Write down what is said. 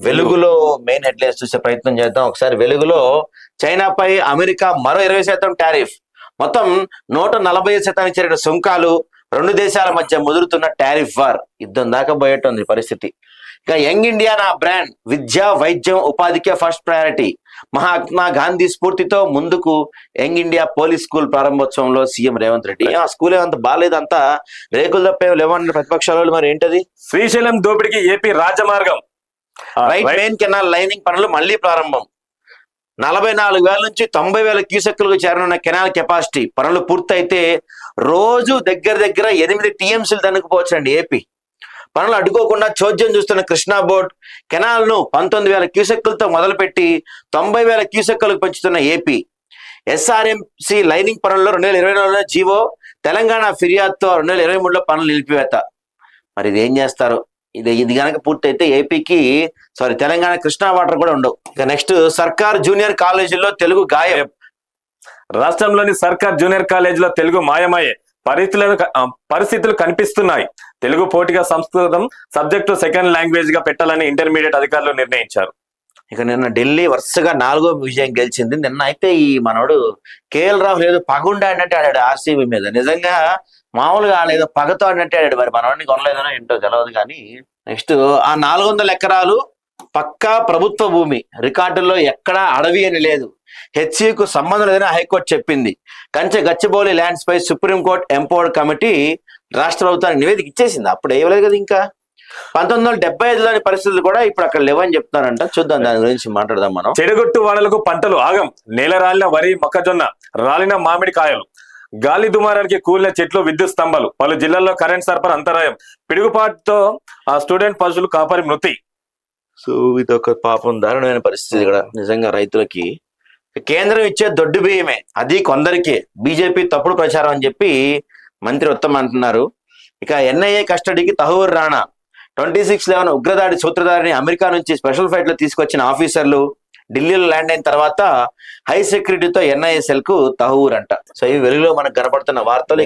వెలుగులో main headlines చూసే ప్రయత్నం చేద్దాం. ఒకసారి వెలుగులో చైనాపై అమెరికా మరో 20% టారిఫ్, మొత్తం 140% చేరిన సుంకాలు, రెండు దేశాల మధ్య ముదురుతున్న టారిఫ్ వార్, యుద్ధం దాకా పోయేటుంది పరిస్థితి. ఇక యంగ్ ఇండియా నా బ్రాండ్, విద్య వైద్యం ఉపాధికే ఫస్ట్ ప్రయారిటీ, మహాత్మా గాంధీ స్ఫూర్తితో ముందుకు యంగ్ ఇండియా పోలీస్ స్కూల్ ప్రారంభోత్సవంలో సీఎం రేవంత్ రెడ్డి. ఆ స్కూల్ ఏమంత బాగాలేదు, అంతా రేకులు తప్పే లేవన్న ప్రతిపక్షాలు. మరి ఏంటది? శ్రీశైలం దోపిడికి ఏపీ రాజమార్గం, రైట్ మెయిన్ కెనాల్ లైనింగ్ పనులు మళ్లీ ప్రారంభం. 44,000 నుంచి 90,000 క్యూసెక్కులకు చేరనున్న కెనాల్ కెపాసిటీ పనులు పూర్తయితే రోజు దగ్గర 8 టీఎంసీలు దన్నుకుపోవచ్చండి ఏపీ. పనులు అడ్డుకోకుండా చోద్యం చూస్తున్న కృష్ణా బోర్డ్ కెనాల్ ను 19,000 క్యూసెక్కులతో మొదలుపెట్టి 90,000 క్యూసెక్కులకు పెంచుతున్న ఏపీ. ఎస్ఆర్ఎంసి లైనింగ్ పనుల్లో 2024లో జీవో, తెలంగాణ ఫిర్యాదుతో 2023లో పనులు నిలిపివేత. మరి ఇది ఏం చేస్తారు? ఇది కనుక పూర్తయితే ఏపీకి తెలంగాణ కృష్ణా వాటర్ కూడా ఉండవు. ఇక నెక్స్ట్, సర్కార్ జూనియర్ కాలేజీల్లో తెలుగు గాయం. రాష్ట్రంలోని సర్కార్ జూనియర్ కాలేజీలో తెలుగు మాయమయ్యే పరిస్థితులు కనిపిస్తున్నాయి. తెలుగు పోటీగా సంస్కృతం సబ్జెక్టు సెకండ్ లాంగ్వేజ్ గా పెట్టాలని ఇంటర్మీడియట్ అధికారులు నిర్ణయించారు. ఇక నిన్న ఢిల్లీ వరుసగా 4వ విజయం గెలిచింది. నిన్న అయితే ఈ మనోడు కేఎల్ రాహుల్ ఏదో పగుండా అన్నట్టు ఆడాడు ఆర్సీబీ మీద. నిజంగా మామూలుగా ఆడేదో పగతో అన్నట్టు ఆడాడు. మరి మనవాడిని కొనలేదనో ఏంటో తెలియదు కానీ. నెక్స్ట్, ఆ 400 ఎకరాలు పక్కా ప్రభుత్వ భూమి, రికార్డుల్లో ఎక్కడా అడవి అని లేదు, హెచ్సికు సంబంధం లేదని హైకోర్టు చెప్పింది. కంచె గచ్చిబౌలి ల్యాండ్స్ పై సుప్రీంకోర్టు ఎంపవర్డ్ కమిటీ రాష్ట్ర ప్రభుత్వానికి నివేదిక ఇచ్చేసింది. అప్పుడు వేయలేదు కదా. ఇంకా 1975లోని పరిస్థితులు కూడా ఇప్పుడు అక్కడ లేవని చెప్తున్నారంట. చూద్దాం, దాని గురించి మాట్లాడదాం మనం. చెడుగొట్టు వానలకు పంటలు ఆగం, నేల రాలిన వరి మొక్కజొన్న, రాలిన మామిడి కాయలు, గాలి దుమారానికి కూలిన చెట్లు, విద్యుత్ స్తంభాలు, పలు జిల్లాల్లో కరెంట్ సరఫరా అంతరాయం, పిడుగుపాటుతో ఆ స్టూడెంట్ పశువులు కాపరి మృతి. సో ఇది ఒక పాపం దారుణమైన పరిస్థితి ఇక్కడ నిజంగా రైతులకి. కేంద్రం ఇచ్చే దొడ్డు బియ్యమే, అది కొందరికే, బీజేపీ తప్పుడు ప్రచారం అని చెప్పి మంత్రి ఉత్తమ్ అంటున్నారు. ఇక ఎన్ఐఏ కస్టడీకి తహూర్ రాణా, 26/11 ఉగ్రదాడి సూత్రధారిని అమెరికా నుంచి స్పెషల్ ఫ్లైట్ లో తీసుకొచ్చిన ఆఫీసర్లు ఢిల్లీలో ల్యాండ్ అయిన తర్వాత హై సెక్యూరిటీతో ఎన్ఐఏ సెల్ కు తహూర్ అంట. సో ఇవి వెలుగులో మనకు కనపడుతున్న వార్తలు.